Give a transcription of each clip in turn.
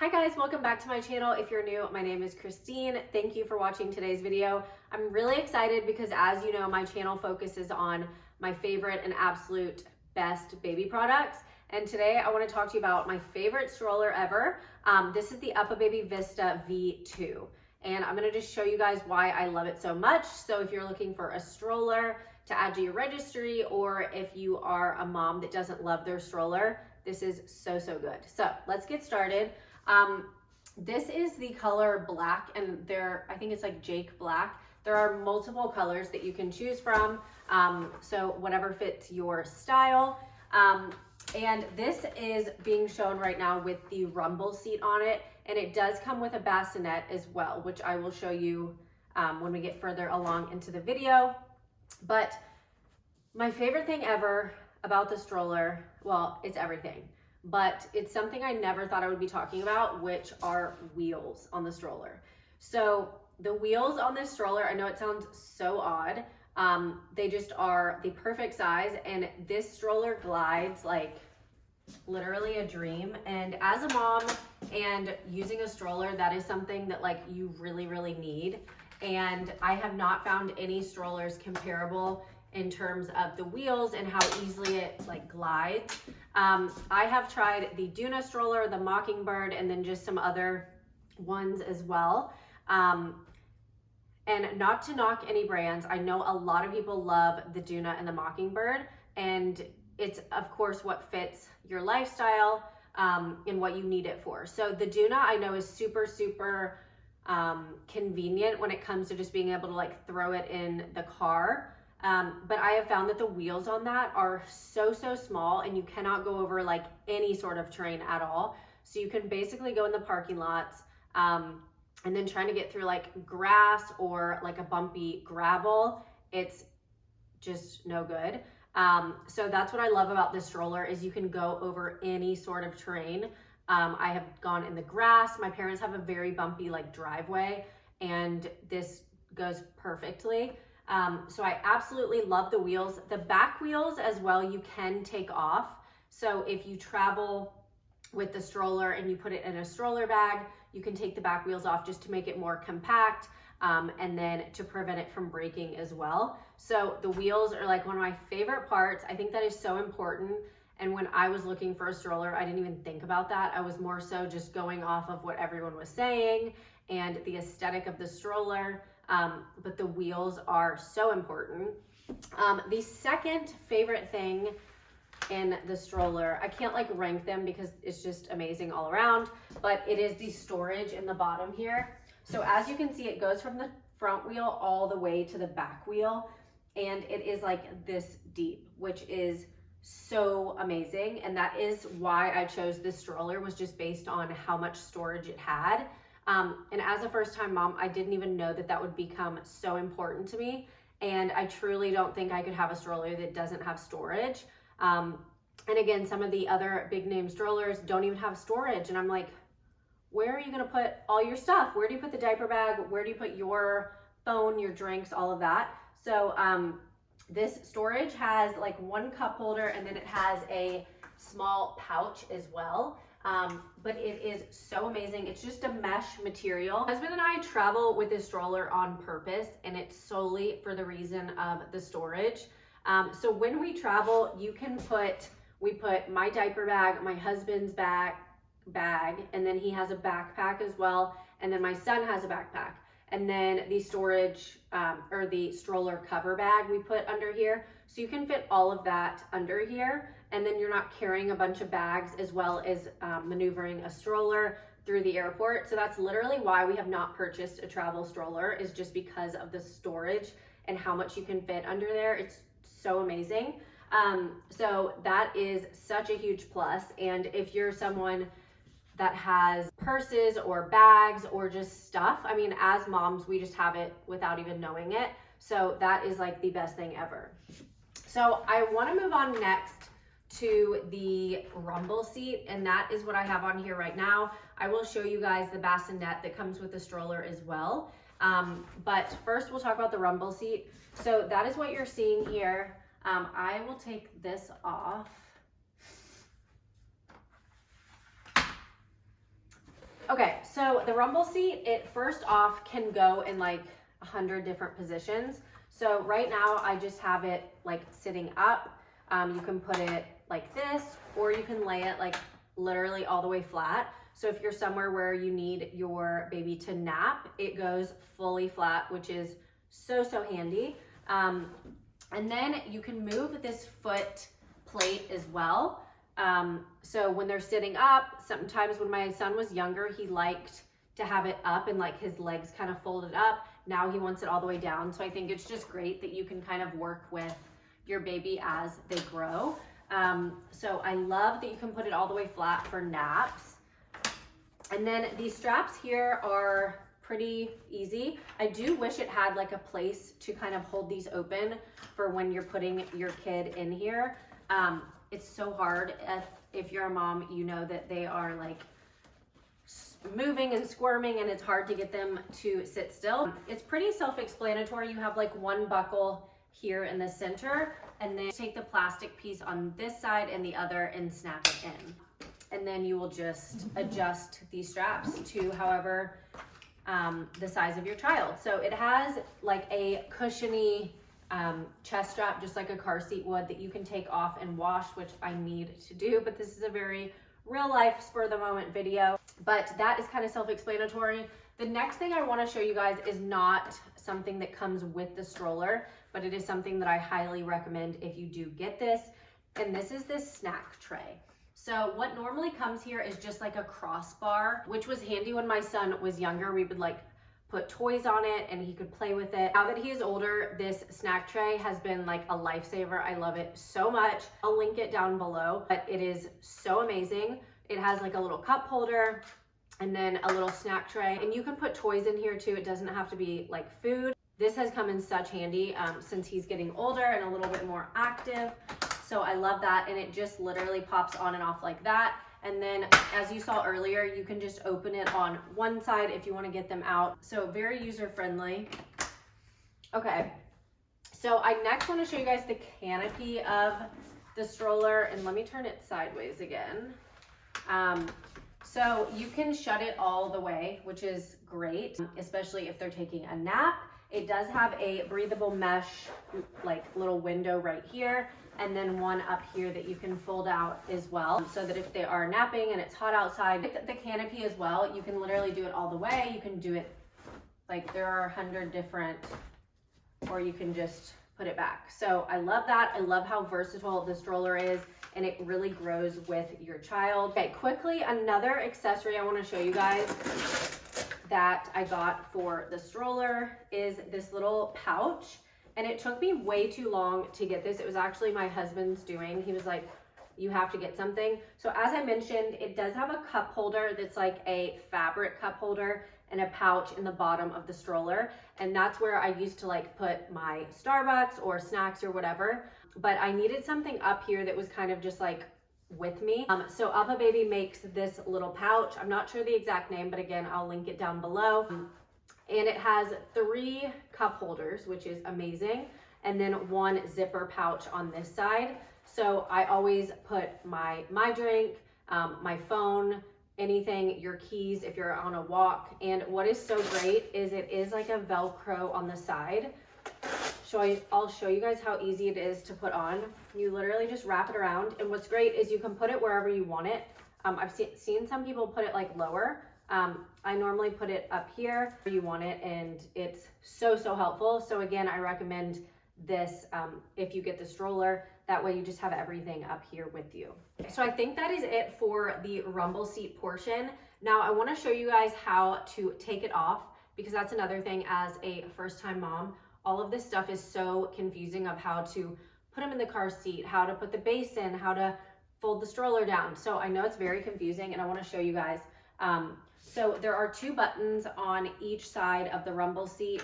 Hi guys, welcome back to my channel. If you're new, my name is Christine. Thank you for watching today's video. I'm really excited because, as you know, my channel focuses on my favorite and absolute best baby products. And today I want to talk to you about my favorite stroller ever. This is the UPPAbaby Vista V2. And I'm going to just show you guys why I love it so much. So if you're looking for a stroller to add to your registry, or if you are a mom that doesn't love their stroller, this is so good. So let's get started. This is the color black, and I think it's like Jake black. There are multiple colors that you can choose from, so whatever fits your style. And this is being shown right now with the rumble seat on it, and it does come with a bassinet as well, which I will show you when we get further along into the video. But my favorite thing ever about the stroller, well, it's everything, but it's something I never thought I would be talking about, which are wheels on the stroller. So the wheels on this stroller, I know it sounds so odd, they just are the perfect size, and this stroller glides like literally a dream. And as a mom and using a stroller, that is something that like you really need. And I have not found any strollers comparable in terms of the wheels and how easily it like glides. I have tried the Duna stroller, the Mockingbird, and then just some other ones as well. And not to knock any brands, I know a lot of people love the Duna and the Mockingbird, and it's of course what fits your lifestyle and what you need it for. So the Duna I know is super convenient when it comes to just being able to like throw it in the car. But I have found that the wheels on that are so small, and you cannot go over like any sort of terrain at all. So you can basically go in the parking lots, and then trying to get through like grass or like a bumpy gravel, it's just no good. So that's what I love about this stroller, is you can go over any sort of terrain. I have gone in the grass. My parents have a very bumpy like driveway, and this goes perfectly. So I absolutely love the wheels. The back wheels as well, you can take off. So if you travel with the stroller and you put it in a stroller bag, you can take the back wheels off just to make it more compact, and then to prevent it from breaking as well. So the wheels are like one of my favorite parts. I think that is so important. And when I was looking for a stroller, I didn't even think about that. I was more so just going off of what everyone was saying and the aesthetic of the stroller. But the wheels are so important. The second favorite thing in the stroller, I can't like rank them because it's just amazing all around, but it is the storage in the bottom here. So as you can see, it goes from the front wheel all the way to the back wheel, and it is like this deep, which is so amazing. And that is why I chose this stroller, was just based on how much storage it had. And as a first-time mom, I didn't even know that that would become so important to me. And I truly don't think I could have a stroller that doesn't have storage. And again, some of the other big name strollers don't even have storage. And I'm like, where are you going to put all your stuff? Where do you put the diaper bag? Where do you put your phone, your drinks, all of that? So this storage has like one cup holder, and then it has a small pouch as well. But it is so amazing. It's just a mesh material. My husband and I travel with this stroller on purpose, and it's solely for the reason of the storage. So when we travel, we put my diaper bag, my husband's bag, and then he has a backpack as well. And then my son has a backpack. And then the storage, or the stroller cover bag we put under here. So you can fit all of that under here. And then you're not carrying a bunch of bags, as well as maneuvering a stroller through the airport. So that's literally why we have not purchased a travel stroller, is just because of the storage and how much you can fit under there. It's so amazing. So that is such a huge plus. And if you're someone that has purses or bags or just stuff, I mean, as moms, we just have it without even knowing it. So that is like the best thing ever. So I want to move on next to the rumble seat, and that is what I have on here right now. I will show you guys the bassinet that comes with the stroller as well. But first we'll talk about the rumble seat. So that is what you're seeing here. I will take this off. Okay, so the rumble seat, it first off can go in like 100 different positions. So right now I just have it like sitting up. You can put it like this, or you can lay it like literally all the way flat. So if you're somewhere where you need your baby to nap, it goes fully flat, which is so handy. And then you can move this foot plate as well. So when they're sitting up, sometimes when my son was younger, he liked to have it up and like his legs kind of folded up. Now he wants it all the way down. So I think it's just great that you can kind of work with your baby as they grow. So I love that you can put it all the way flat for naps. And then these straps here are pretty easy. I do wish it had like a place to kind of hold these open for when you're putting your kid in here. It's so hard if you're a mom, you know that they are like moving and squirming and it's hard to get them to sit still. It's pretty self-explanatory. You have like one buckle here in the center, and then take the plastic piece on this side and the other and snap it in. And then you will just adjust these straps to however the size of your child. So it has like a cushiony chest strap, just like a car seat would, that you can take off and wash, which I need to do, but this is a very real life spur of the moment video. But that is kind of self-explanatory. The next thing I want to show you guys is not something that comes with the stroller, but it is something that I highly recommend if you do get this. And this is this snack tray. So what normally comes here is just like a crossbar, which was handy when my son was younger. We would like put toys on it and he could play with it. Now that he is older, this snack tray has been like a lifesaver. I love it so much. I'll link it down below, but it is so amazing. It has like a little cup holder and then a little snack tray, and you can put toys in here too. It doesn't have to be like food. This has come in such handy since he's getting older and a little bit more active. So I love that, and it just literally pops on and off like that. And then as you saw earlier, you can just open it on one side if you want to get them out. So very user friendly. Okay, so I next want to show you guys the canopy of the stroller, and let me turn it sideways again. So you can shut it all the way, which is great, especially if they're taking a nap. It does have a breathable mesh, like little window right here, and then one up here that you can fold out as well, so that if they are napping and it's hot outside, the canopy as well, you can literally do it all the way. You can do it like there are 100 different, or you can just put it back. So I love that. I love how versatile the stroller is, and it really grows with your child. Okay, quickly, another accessory I want to show you guys that I got for the stroller is this little pouch. And it took me way too long to get this. It was actually my husband's doing. He was like, you have to get something. So as I mentioned, it does have a cup holder that's like a fabric cup holder and a pouch in the bottom of the stroller. And that's where I used to like put my Starbucks or snacks or whatever. But I needed something up here that was kind of just like with me. So Alpha Baby makes this little pouch. I'm not sure the exact name, but again, I'll link it down below. And it has 3 cup holders, which is amazing. And then 1 zipper pouch on this side. So I always put my drink, my phone, anything, your keys if you're on a walk. And what is so great is it is like a Velcro on the side. I'll show you guys how easy it is to put on. You literally just wrap it around. And what's great is you can put it wherever you want it. I've seen some people put it like lower. I normally put it up here where you want it, and it's so helpful. So again, I recommend this if you get the stroller. That way you just have everything up here with you. So I think that is it for the rumble seat portion. Now I want to show you guys how to take it off, because that's another thing as a first-time mom. All of this stuff is so confusing of how to put them in the car seat, how to put the base in, how to fold the stroller down. So I know it's very confusing, and I want to show you guys. So there are 2 buttons on each side of the rumble seat.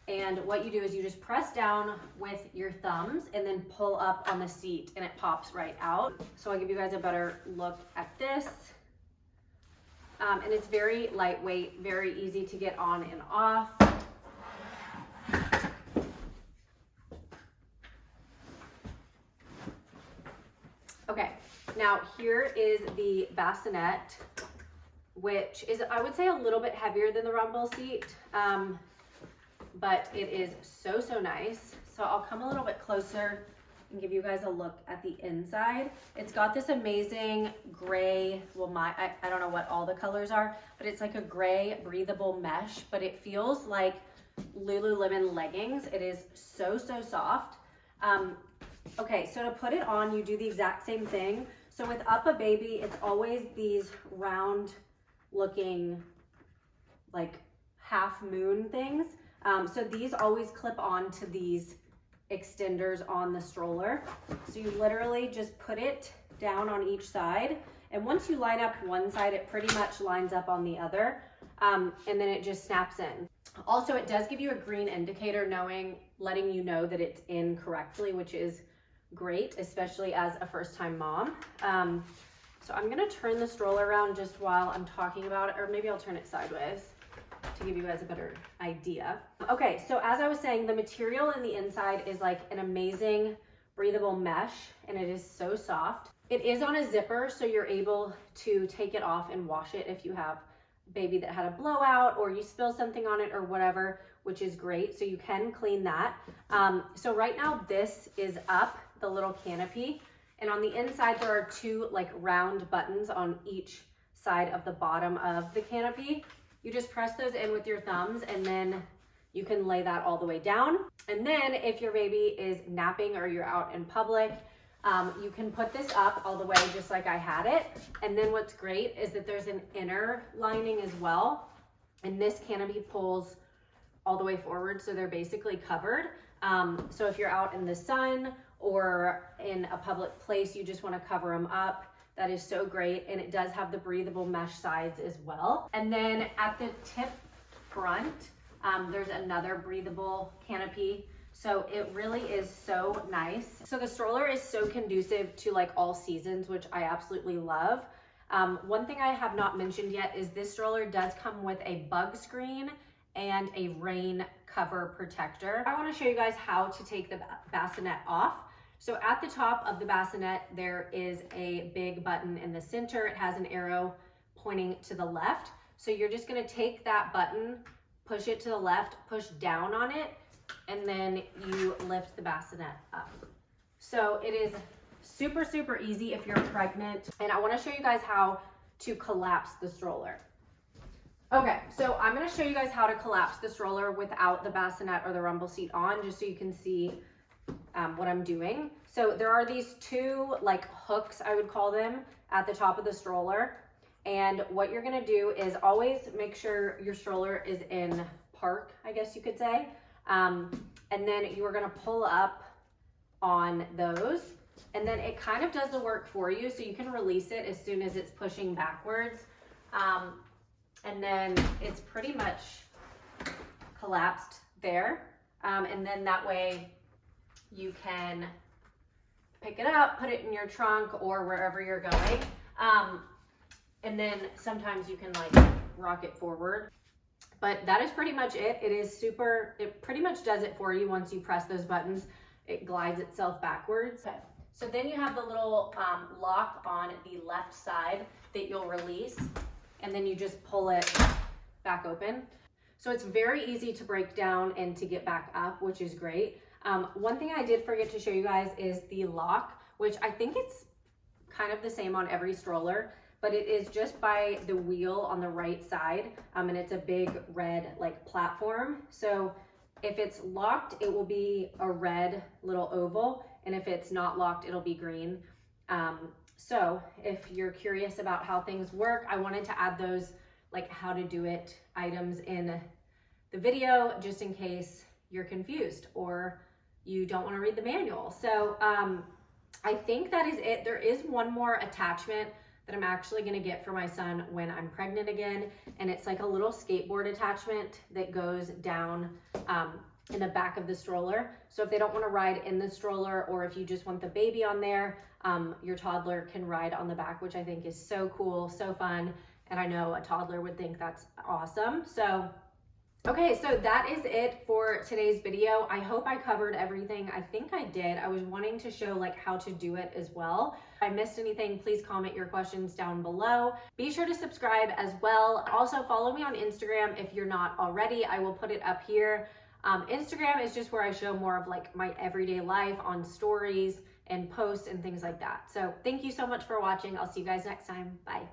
And what you do is you just press down with your thumbs and then pull up on the seat, and it pops right out. So I'll give you guys a better look at this. And it's very lightweight, very easy to get on and off. Okay, now here is the bassinet, which is, I would say, a little bit heavier than the rumble seat, but it is so, so nice. So I'll come a little bit closer and give you guys a look at the inside. It's got this amazing gray, well, I don't know what all the colors are, but it's like a gray breathable mesh, but it feels like Lululemon leggings. It is so, so soft. Okay, so to put it on, you do the exact same thing. So with Up a Baby, it's always these round looking like half moon things. So these always clip on to these extenders on the stroller. So you literally just put it down on each side, and once you line up one side, it pretty much lines up on the other, and then it just snaps in. Also, it does give you a green indicator letting you know that it's in correctly, which is great, especially as a first-time mom. So I'm gonna turn the stroller around just while I'm talking about it, or maybe I'll turn it sideways to give you guys a better idea. Okay, so as I was saying, the material in the inside is like an amazing breathable mesh, and it is so soft. It is on a zipper, so you're able to take it off and wash it if you have a baby that had a blowout or you spill something on it or whatever, which is great. So you can clean that. So right now this is up, the little canopy, and on the inside there are two like round buttons on each side of the bottom of the canopy. You just press those in with your thumbs, and then you can lay that all the way down. And then if your baby is napping or you're out in public, you can put this up all the way just like I had it. And then what's great is that there's an inner lining as well. And this canopy pulls all the way forward, so they're basically covered. So if you're out in the sun or in a public place, you just want to cover them up. That is so great, and it does have the breathable mesh sides as well. And then at the tip front, there's another breathable canopy. So it really is so nice. So the stroller is so conducive to like all seasons, which I absolutely love. One thing I have not mentioned yet is this stroller does come with a bug screen and a rain cover protector. I want to show you guys how to take the bassinet off. So at the top of the bassinet, there is a big button in the center. It has an arrow pointing to the left. So you're just gonna take that button, push it to the left, push down on it, and then you lift the bassinet up. So it is super, super easy if you're pregnant. And I wanna show you guys how to collapse the stroller. Okay, so I'm gonna show you guys how to collapse the stroller without the bassinet or the rumble seat on, just so you can see what I'm doing. So there are these two like hooks, I would call them, at the top of the stroller. And what you're gonna do is always make sure your stroller is in park, I guess you could say. And then you're gonna pull up on those, and then it kind of does the work for you, so you can release it as soon as it's pushing backwards. And then it's pretty much collapsed there. And then that way you can pick it up, put it in your trunk or wherever you're going. And then sometimes you can like rock it forward. But that is pretty much it. It pretty much does it for you. Once you press those buttons, it glides itself backwards. Okay. So then you have the little lock on the left side that you'll release, and then you just pull it back open. So it's very easy to break down and to get back up, which is great. One thing I did forget to show you guys is the lock, which I think it's kind of the same on every stroller, but it is just by the wheel on the right side, and it's a big red like platform. So if it's locked, it will be a red little oval, and if it's not locked, it'll be green. So if you're curious about how things work, I wanted to add those like how to do it items in the video, just in case you're confused or you don't want to read the manual. So I think that is it. There is one more attachment that I'm actually going to get for my son when I'm pregnant again, and it's like a little skateboard attachment that goes down in the back of the stroller. So if they don't want to ride in the stroller, or if you just want the baby on there, your toddler can ride on the back, which I think is so cool, so fun, and I know a toddler would think that's awesome. So Okay, so that is it for today's video. I hope I covered everything. I think I did. I was wanting to show like how to do it as well. If I missed anything, please comment your questions down below. Be sure to subscribe as well. Also follow me on Instagram if you're not already. I will put it up here. Instagram is just where I show more of like my everyday life on stories and posts and things like that. So thank you so much for watching. I'll see you guys next time. Bye.